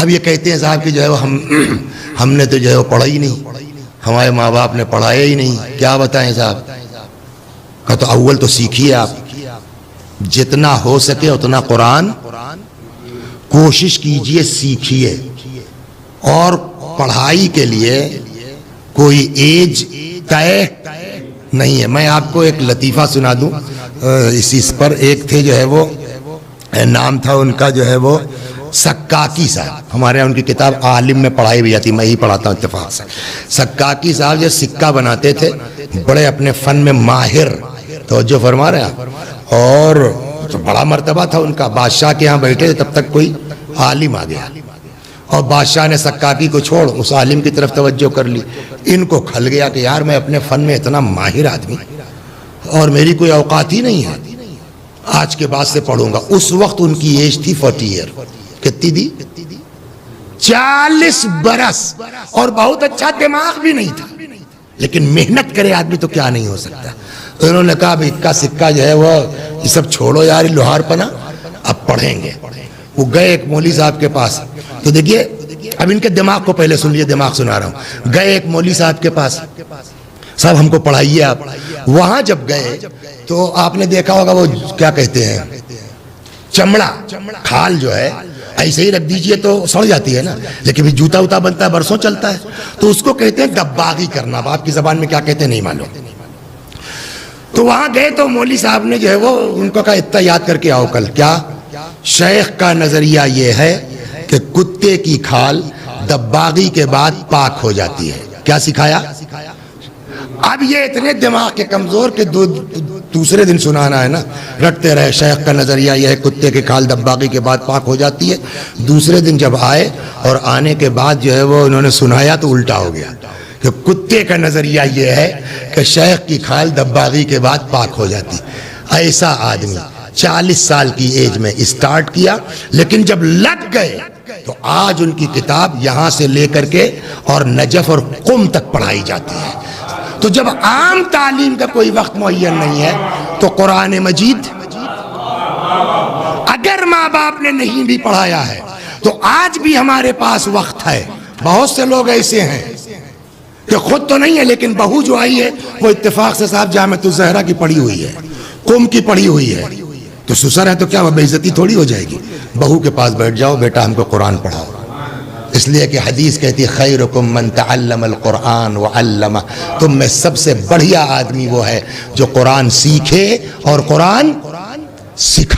اب یہ کہتے ہیں صاحب کہ جو ہے وہ ہم نے تو جو ہے وہ پڑھا ہی نہیں، ہمارے ماں باپ نے پڑھایا ہی نہیں، کیا بتائیں صاحب؟ کہا تو اول تو سیکھیے آپ، جتنا ہو سکے اتنا قرآن کوشش کیجئے، سیکھیے. اور پڑھائی کے لیے کوئی ایج طے نہیں ہے. میں آپ کو ایک لطیفہ سنا دوں اس پر. ایک تھے جو ہے وہ نام تھا ان کا جو ہے وہ سکاکی صاحب، ہمارے یہاں ان کی کتاب عالم میں پڑھائی بھی جاتی، میں ہی پڑھاتا ہوں اتفاق سے. سکاکی صاحب جو سکہ بناتے تھے، بڑے اپنے فن میں ماہر، توجہ فرما رہے ہیں آپ، اور بڑا مرتبہ تھا ان کا. بادشاہ کے ہاں بیٹھے تھے، تب تک کوئی عالم آ گیا اور بادشاہ نے سکاکی کو چھوڑ اس عالم کی طرف توجہ کر لی. ان کو کھل گیا کہ یار میں اپنے فن میں اتنا ماہر آدمی اور میری کوئی اوقات ہی نہیں ہے، آج کے بعد سے پڑھوں گا. اس وقت ان کی ایج تھی 40 ایئر. کتنی دی؟ 40 برس. اور بہت اچھا دماغ بھی نہیں تھا، لیکن محنت کرے آدمی تو کیا نہیں ہو سکتا. انہوں نے کہا اکا سکہ جو ہے وہ یہ سب چھوڑو یار، لوہار پنا، اب پڑھیں گے. وہ گئے ایک مولوی صاحب کے پاس. تو دیکھیے اب ان کے دماغ کو پہلے سن لیے، دماغ سنا رہا ہوں. گئے ایک مولوی صاحب کے پاس، صاحب ہم کو پڑھائیے آپ. وہاں جب گئے تو آپ نے دیکھا ہوگا وہ کیا کہتے ہیں، چمڑا، کھال جو ہے ایسے ہی رکھ دیجئے تو سڑ جاتی ہے نا، لیکن جوتا وتا بنتا ہے برسوں چلتا ہے، تو اس کو کہتے ہیں دباغی کرنا. اب آپ کی زبان میں کیا کہتے ہیں نہیں معلوم. تو وہاں گئے تو مولوی صاحب نے جو ہے وہ ان کو کہا اتنا یاد کر کے آؤ کل. کیا؟ شیخ کا نظریہ یہ ہے کہ کتے کی کھال دباغی کے بعد پاک ہو جاتی ہے. کیا سکھایا؟ اب یہ اتنے دماغ کے کمزور کہ دوسرے دن سنانا ہے نا، رٹتے رہے شیخ کا نظریہ یہ ہے کتے کی کھال دباغی کے بعد پاک ہو جاتی ہے. دوسرے دن جب آئے اور آنے کے بعد جو ہے وہ انہوں نے سنایا تو الٹا ہو گیا کہ کتے کا نظریہ یہ ہے کہ شیخ کی کھال دباغی کے بعد پاک ہو جاتی. ایسا آدمی 40 سال کی ایج میں اسٹارٹ کیا، لیکن جب لگ گئے تو آج ان کی کتاب یہاں سے لے کر کے اور نجف اور قم تک پڑھائی جاتی ہے. تو جب عام تعلیم کا کوئی وقت معین نہیں ہے تو قرآن مجید اگر ماں باپ نے نہیں بھی پڑھایا ہے تو آج بھی ہمارے پاس وقت ہے. بہت سے لوگ ایسے ہیں کہ خود تو نہیں ہے لیکن بہو جو آئی ہے وہ اتفاق سے صاحب جامعۃ الزہرا کی پڑھی ہوئی ہے، قم کی پڑھی ہوئی ہے، تو سسر ہے تو کیا وہ بے عزتی تھوڑی ہو جائے گی. بہو کے پاس بیٹھ جاؤ، بیٹا ہم کو قرآن پڑھاؤ. اس لیے کہ حدیث کہتی ہے خیرکم من تعلم القرآن وعلمہ، تم میں سب سے بڑھیا آدمی وہ ہے جو قرآن سیکھے اور قرآن سکھائے.